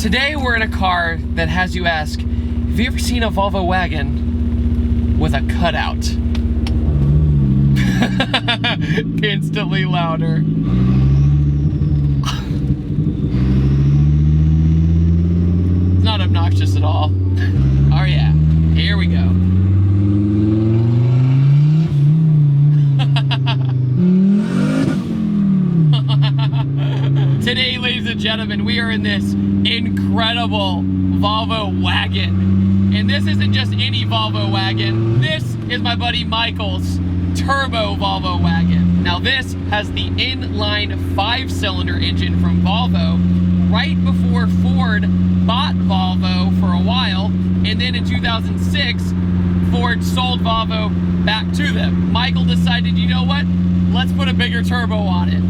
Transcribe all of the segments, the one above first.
Today we're in a car that has you ask, have you ever seen a Volvo wagon with a cutout? Instantly louder. It's not obnoxious at all. Oh yeah, here we go. Today, ladies and gentlemen, we are in this incredible Volvo wagon. And this isn't just any Volvo wagon. This is my buddy Michael's turbo Volvo wagon. Now this has the inline 5-cylinder engine from Volvo right before Ford bought Volvo for a while. And then in 2006, Ford sold Volvo back to them. Michael decided, you know what? Let's put a bigger turbo on it.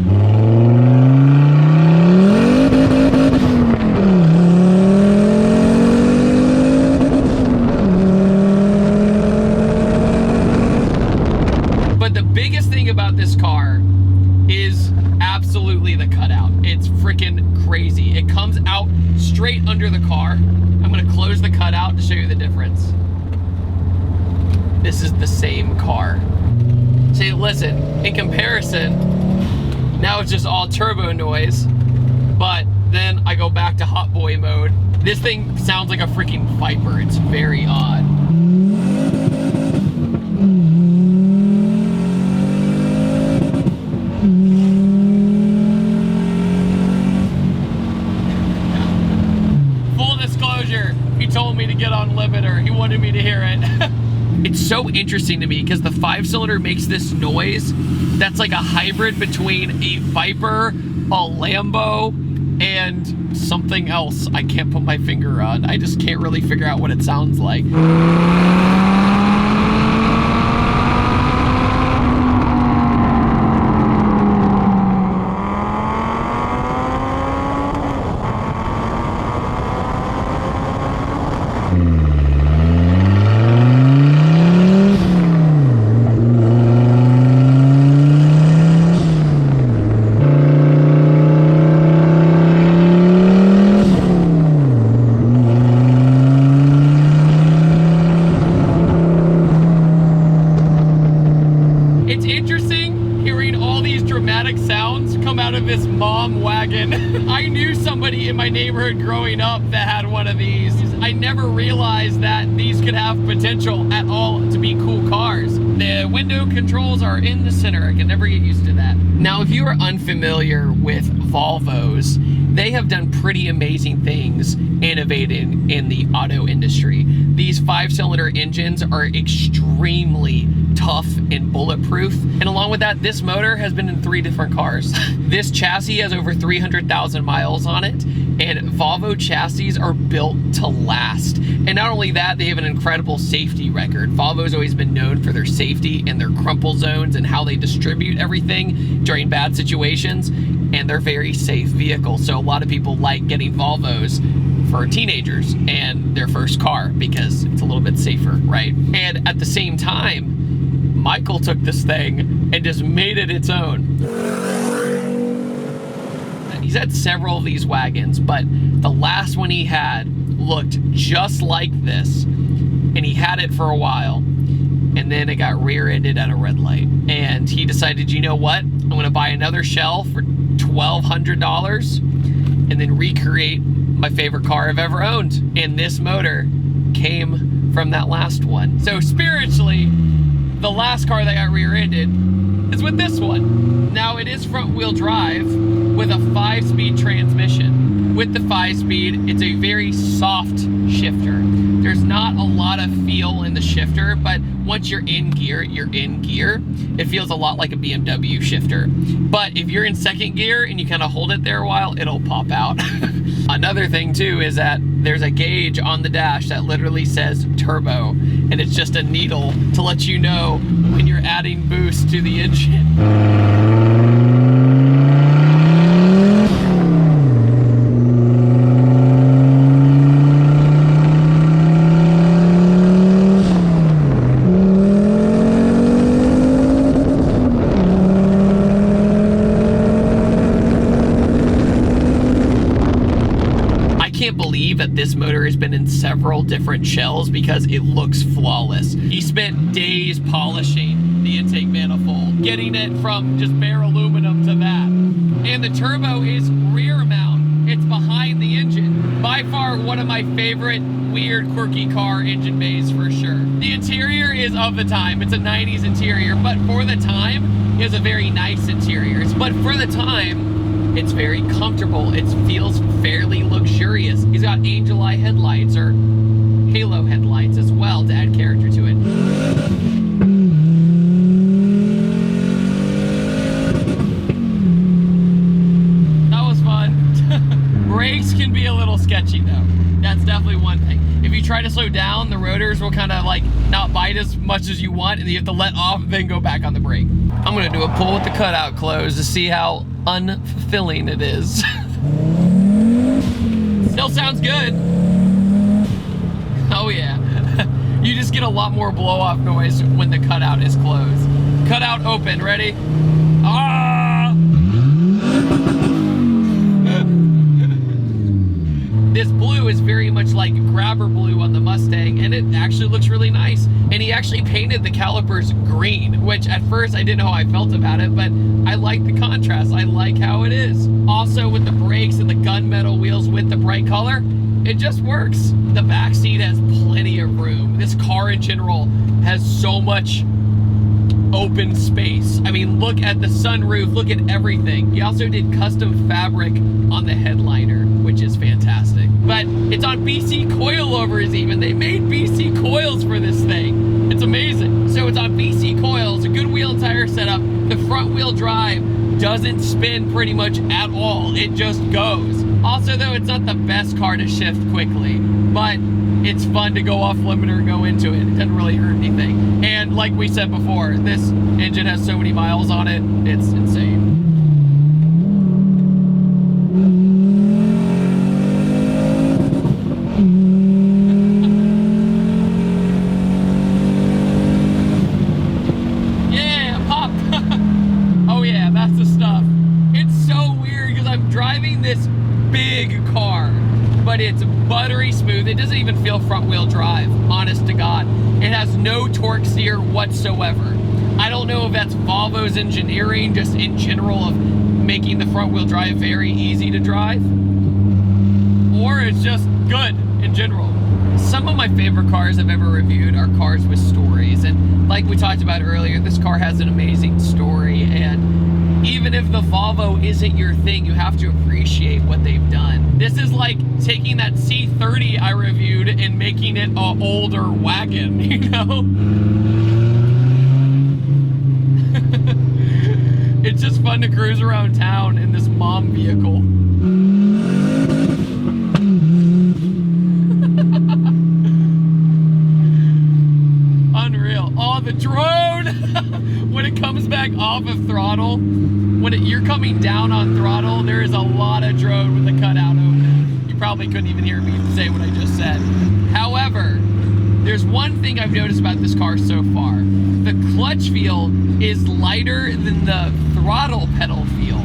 But the biggest thing about this car is absolutely the cutout. It's freaking crazy. It comes out straight under the car. I'm gonna close the cutout to show you the difference. This is the same car. See, listen, in comparison, now it's just all turbo noise, but then I go back to hot boy mode. This thing sounds like a freaking Viper. It's very odd. Full disclosure, he told me to get on limiter. He wanted me to hear it. It's so interesting to me because the 5-cylinder makes this noise that's like a hybrid between a Viper, a Lambo, and something else I can't put my finger on. I just can't really figure out what it sounds like. Sounds come out of this mom wagon. I knew somebody in my neighborhood growing up that had one of these. I never realized that these could have potential at all to be cool cars. The window controls are in the center. I can never get used to that. Now, if you are unfamiliar with Volvos, they have done pretty amazing things innovating in the auto industry. These 5-cylinder engines are extremely tough and bulletproof. And along with that, this motor has been in 3 different cars. This chassis has over 300,000 miles on it, and Volvo chassis are built to last. And not only that, they have an incredible safety record. Volvo's always been known for their safety and their crumple zones and how they distribute everything during bad situations, and they're very safe vehicles. So a lot of people like getting Volvos for teenagers and their first car because it's a little bit safer, right? And at the same time, Michael took this thing and just made it its own. He's had several of these wagons, but the last one he had looked just like this, and he had it for a while, and then it got rear-ended at a red light. And he decided, you know what? I'm gonna buy another shell for $1,200 and then recreate my favorite car I've ever owned. And this motor came from that last one. So spiritually, the last car that got rear-ended is with this one. Now it is front-wheel drive with a 5-speed transmission. With the 5-speed, it's a very soft shifter. There's not a lot of feel in the shifter, but once you're in gear, you're in gear. It feels a lot like a BMW shifter. But if you're in second gear and you kind of hold it there a while, it'll pop out. Another thing too is that there's a gauge on the dash that literally says turbo, and it's just a needle to let you know when you're adding boost to the engine. can't believe that this motor has been in several different shells because it looks flawless. He spent days polishing the intake manifold, getting it from just bare aluminum to that. And the turbo is rear mount. It's behind the engine. By far one of my favorite weird, quirky car engine bays for sure. The interior is of the time. It's a 90s interior, but for the time, it has a very nice interior. But for the time, it's very comfortable. It feels fairly luxurious. He's got angel eye headlights or halo headlights as well to add character to it. That was fun. Brakes can be a little sketchy though. That's definitely one thing. If you try to slow down, the rotors will kind of like not bite as much as you want, and you have to let off and then go back on the brake. I'm gonna do a pull with the cutout closed to see how unfulfilling it is. Still sounds good. Oh yeah. You just get a lot more blow off noise when the cutout is closed. Cutout open, ready? Ah! This blue is very much like grabber blue on the Mustang, and it actually looks really nice. And he actually painted the calipers green, which at first I didn't know how I felt about it, but I like the contrast. I like how it is. Also with the brakes and the gunmetal wheels with the bright color, it just works. The back seat has plenty of room. This car in general has so much open space. I mean, look at the sunroof, look at everything. He also did custom fabric on the headliner, which is fantastic. But it's on BC coilovers even. They made BC coils for this thing. It's amazing. So it's on BC coils, a good wheel and tire setup. The front wheel drive doesn't spin pretty much at all. It just goes. Also though, it's not the best car to shift quickly, but it's fun to go off limiter and go into it. It doesn't really hurt anything. And like we said before, this engine has so many miles on it, it's insane. Yeah, pop! Oh yeah, that's the stuff. It's so weird because I'm driving this big car, but it's buttery smooth. It doesn't even feel front wheel drive, honest to God. It has no torque steer whatsoever. I don't know if that's Volvo's engineering just in general of making the front wheel drive very easy to drive, or it's just good in general. Some of my favorite cars I've ever reviewed are cars with stories, and like we talked about earlier, this car has an amazing story, and even if the Volvo isn't your thing, you have to appreciate what they've done. This is like taking that C30 I reviewed and making it an older wagon, you know? It's just fun to cruise around town in this mom vehicle. Unreal. Oh, the drone! When it comes back off of throttle, when you're coming down on throttle, there is a lot of drone with the cutout open. You probably couldn't even hear me say what I just said. However, there's one thing I've noticed about this car so far. The clutch feel is lighter than the throttle pedal feel.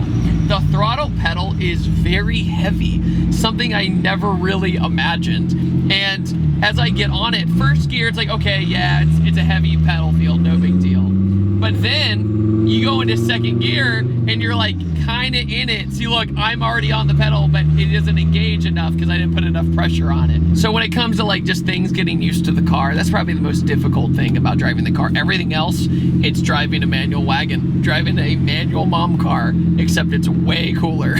The throttle pedal is very heavy, something I never really imagined. And as I get on it, first gear, it's like, okay, yeah, it's a heavy pedal feel, no big deal. But then you go into second gear and you're like kind of in it. See, look, I'm already on the pedal, but it doesn't engage enough because I didn't put enough pressure on it. So when it comes to like just things getting used to the car, that's probably the most difficult thing about driving the car. Everything else, it's driving a manual wagon, driving a manual mom car, except it's way cooler.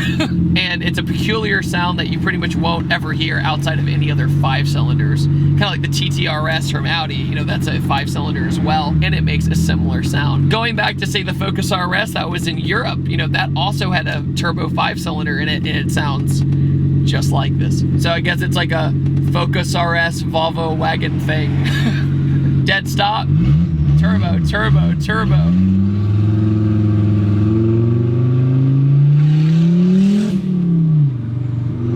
And it's a peculiar sound that you pretty much won't ever hear outside of any other 5-cylinders. Kind of like the TTRS from Audi, you know, that's a 5-cylinder as well, and it makes a similar sound. Going back to say the Focus RS that was in Europe, you know, that also had a turbo 5-cylinder in it, and it sounds just like this. So I guess it's like a Focus RS Volvo wagon thing. Dead stop, turbo, turbo, turbo.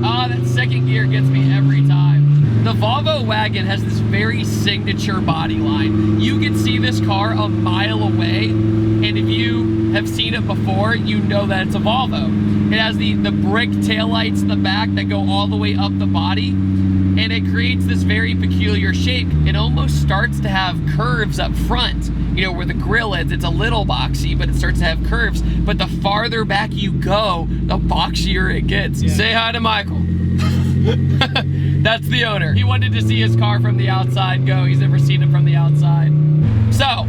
Oh, that second gear gets me every time. The Volvo Wagon has this very signature body line. You can see this car a mile away, and if you have seen it before, you know that it's a Volvo. It has the brick taillights in the back that go all the way up the body, and it creates this very peculiar shape. It almost starts to have curves up front, you know, where the grille is. It's a little boxy, but it starts to have curves. But the farther back you go, the boxier it gets. Yeah. Say hi to Michael. That's the owner. He wanted to see his car from the outside go. He's never seen it from the outside. So,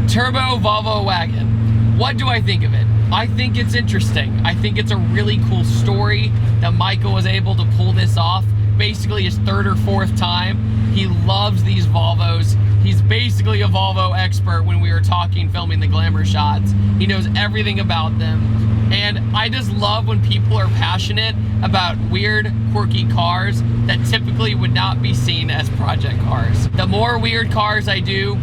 turbo Volvo Wagon. What do I think of it? I think it's interesting. I think it's a really cool story that Michael was able to pull this off. Basically his third or fourth time. He loves these Volvos. He's basically a Volvo expert when we were filming the glamour shots. He knows everything about them. And I just love when people are passionate about weird, quirky cars that typically would not be seen as project cars. The more weird cars I do,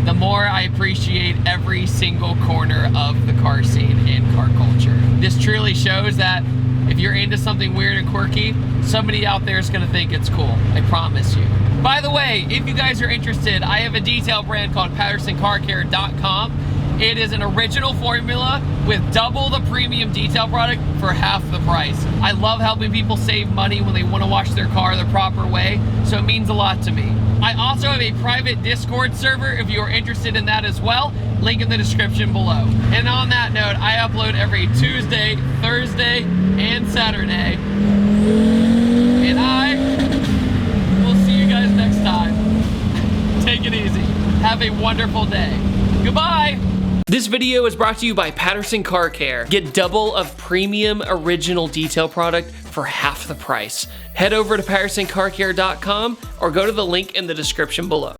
the more I appreciate every single corner of the car scene and car culture. This truly shows that if you're into something weird and quirky, somebody out there is gonna think it's cool, I promise you. By the way, if you guys are interested, I have a detail brand called PattersonCarCare.com. It is an original formula with double the premium detail product for half the price. I love helping people save money when they want to wash their car the proper way, so it means a lot to me. I also have a private Discord server if you are interested in that as well. Link in the description below. And on that note, I upload every Tuesday, Thursday, and Saturday. And I will see you guys next time. Take it easy. Have a wonderful day. Goodbye. This video is brought to you by Patterson Car Care. Get double of premium original detail product for half the price. Head over to PattersonCarCare.com or go to the link in the description below.